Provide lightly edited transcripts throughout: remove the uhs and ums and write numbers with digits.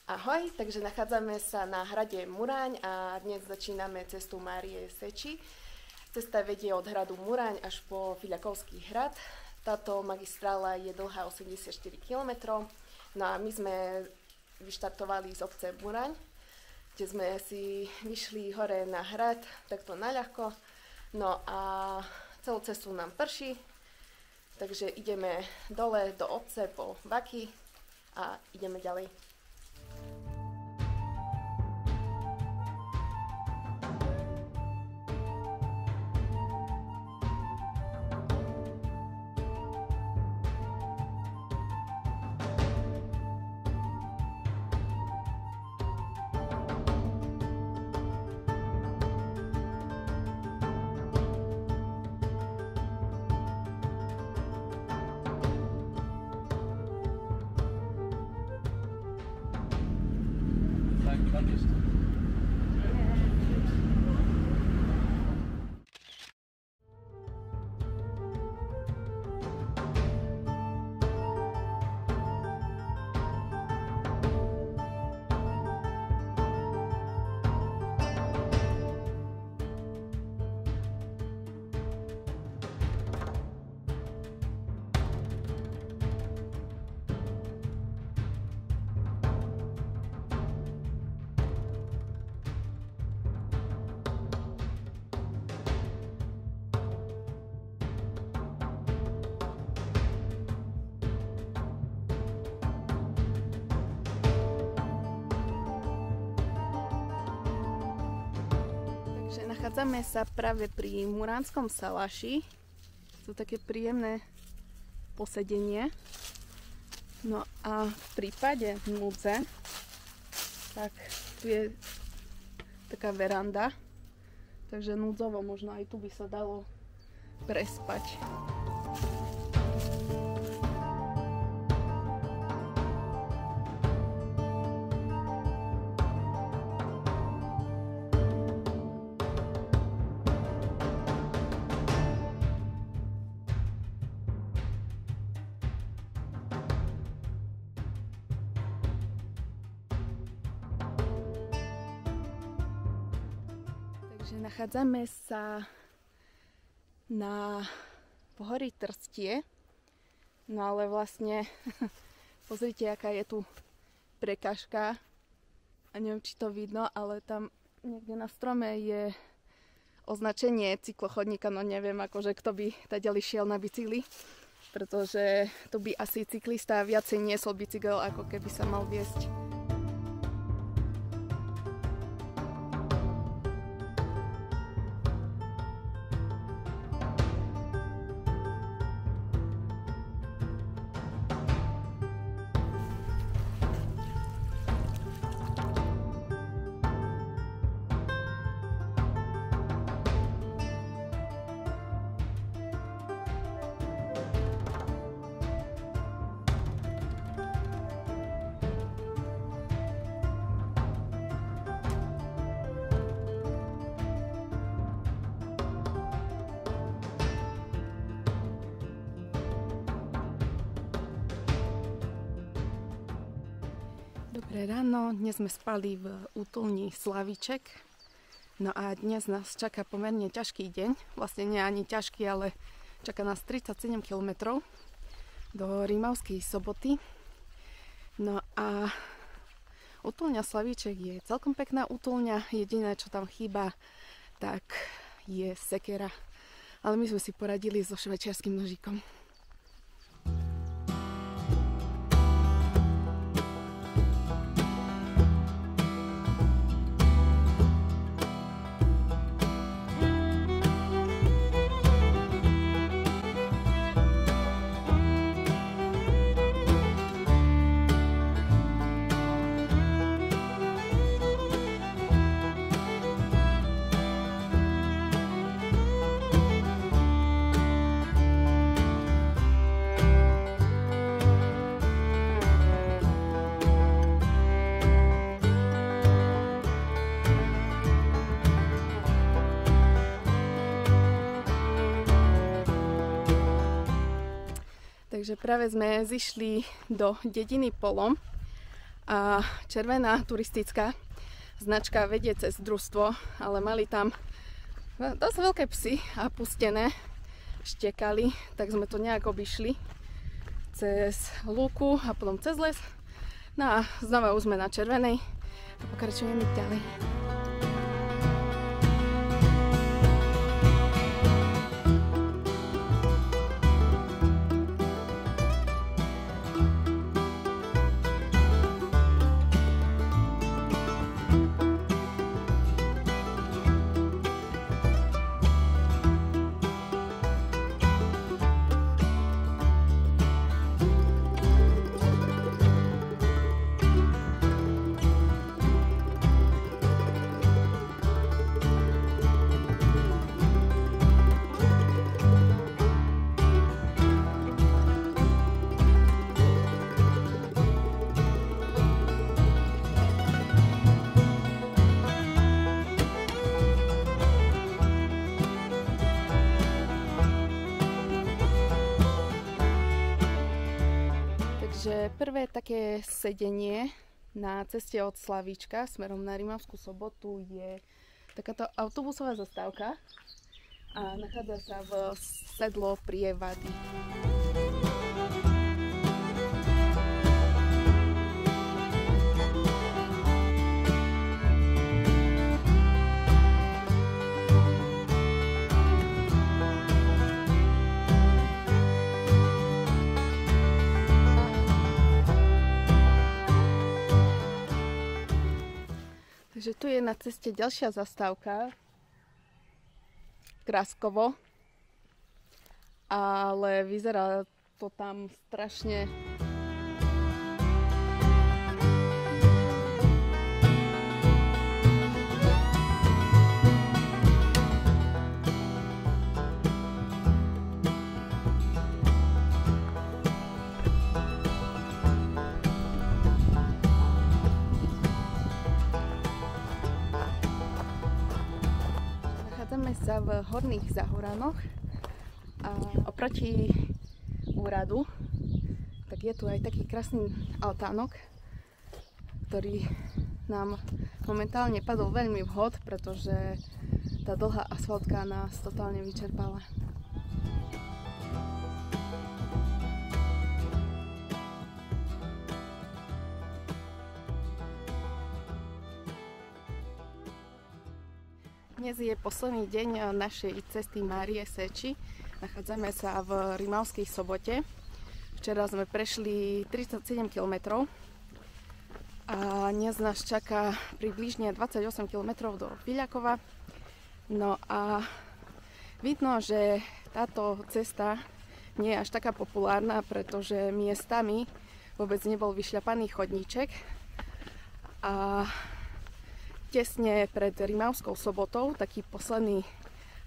Ahoj, takže nachádzame sa na hrade Muraň a dnes začíname cestu Márie Seči. Cesta vedie od hradu Muraň až po Filiakovský hrad. Táto magistrála je dlhá 84 km. No a my sme vyštartovali z obce Muraň, kde sme si vyšli hore na hrad, takto naľahko. No a celú cestu nám prší, takže ideme dole do obce po vaky a ideme ďalej. Nachádzame sa práve pri Muránskom salaši. To také príjemné posedenie. No a v prípade núdze, tak tu je taká veranda, takže núdzovo možno aj tu by sa dalo prespať. Nachádzame sa na pohorí Trstie, no ale vlastne pozrite, aká je tu prekážka a neviem, či to vidno, ale tam niekde na strome je označenie cyklochodníka, no neviem, akože kto by tady šiel na bicykli, pretože tu by asi cyklista viacej niesol bicykel, ako keby sa mal viesť. Dobré ráno, dnes sme spali v útulni Slavíček. No a dnes nás čaká pomerne ťažký deň. Vlastne nie ani ťažký, ale čaká nás 37 km do Rímavskej Soboty. No a útulňa Slavíček je celkom pekná útulňa. Jediné, čo tam chýba, tak je sekera. Ale my sme si poradili so švajčiarskym nožikom. Takže práve sme zišli do dediny Polom a červená turistická značka vedie cez družstvo, ale mali tam dosť veľké psy a pustené, štekali, tak sme to nejak obišli cez lúku a potom cez les. No a znova už sme na červenej a pokračujeme ďalej. Takže prvé také sedenie na ceste od Slavíčka smerom na Rimavskú Sobotu je takáto autobusová zastávka a nachádza sa v sedlo Prievady. Takže tu je na ceste ďalšia zastávka, Kraskovo, ale vyzerá to tam strašne. Nachádzame sa v Horných Zahoranoch a oproti úradu tak je tu aj taký krásny altánok, ktorý nám momentálne padol veľmi vhod, pretože tá dlhá asfaltka nás totálne vyčerpala. Dnes je posledný deň našej cesty Márie Seči. Nachádzame sa v Rimavskej Sobote. Včera sme prešli 37 km a dnes nás čaká približne 28 km do Fiľakova. No a vidno, že táto cesta nie je až taká populárna, pretože miestami vôbec nebol vyšľapaný chodníček a tesne pred Rimavskou Sobotou, taký posledný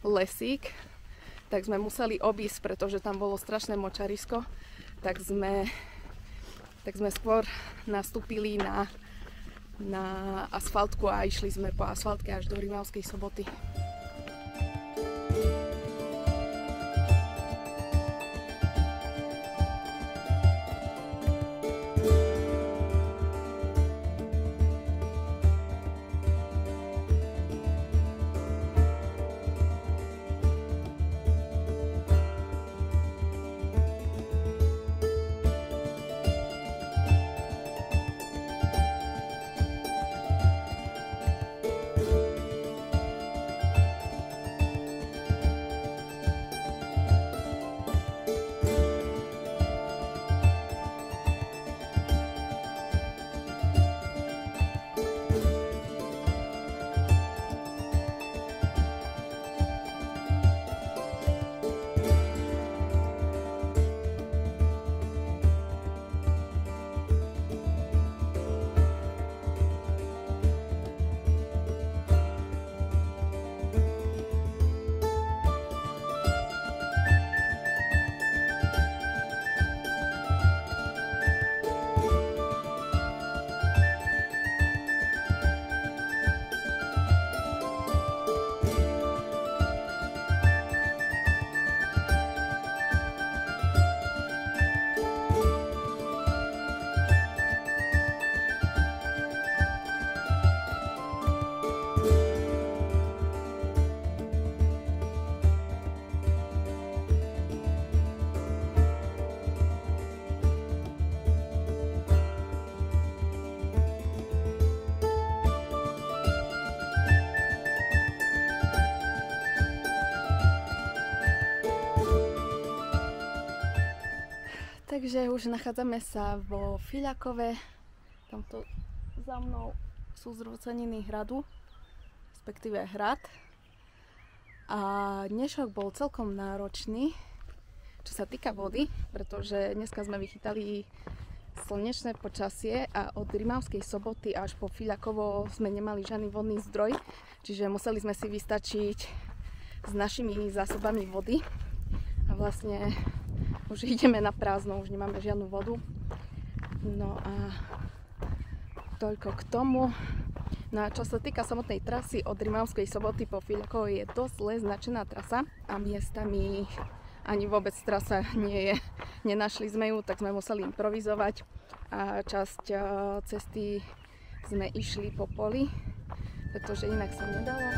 lesík, tak sme museli obísť, pretože tam bolo strašné močarisko, tak sme skôr nastúpili na asfaltku a išli sme po asfaltke až do Rimavskej Soboty. Takže už nachádzame sa vo Fiľakove. Tamto za mnou sú zrúcaniny hradu, respektíve hrad. A dnešok bol celkom náročný, čo sa týka vody, pretože dneska sme vychytali slnečné počasie a od Rimavskej Soboty až po Fiľakovo sme nemali žiadny vodný zdroj, čiže museli sme si vystačiť s našimi zásobami vody a vlastne už ideme na prázdno, už nemáme žiadnu vodu. No a toľko k tomu. No a čo sa týka samotnej trasy od Rimavskej Soboty po Fiľakovo, je dosť zle značená trasa a miestami ani vôbec trasa nie je. Nenašli sme ju, tak sme museli improvizovať a časť cesty sme išli po poli, pretože inak sa nedalo.